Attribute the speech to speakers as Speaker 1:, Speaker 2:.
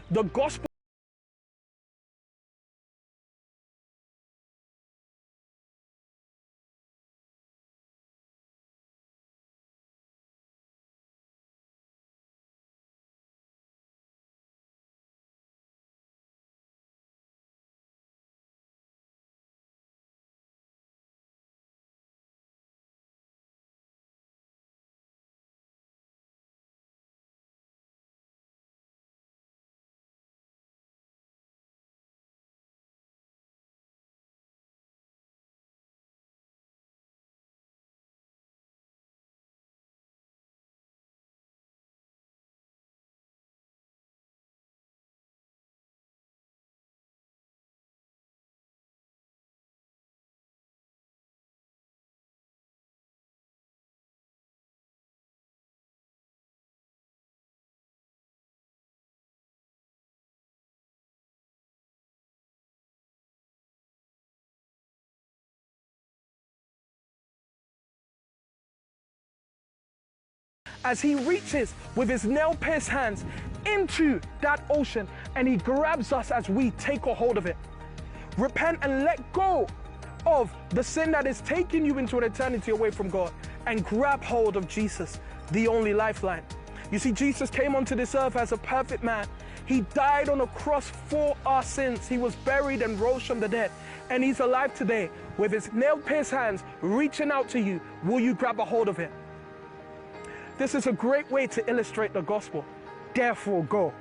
Speaker 1: The gospel as he reaches with his nail-pierced hands into that ocean and he grabs us as we take a hold of it. Repent and let go of the sin that is taking you into an eternity away from God and grab hold of Jesus, the only lifeline. You see, Jesus came onto this earth as a perfect man. He died on a cross for our sins. He was buried and rose from the dead. And he's alive today with his nail-pierced hands reaching out to you. Will you grab a hold of it? This is a great way to illustrate the gospel. Therefore, go.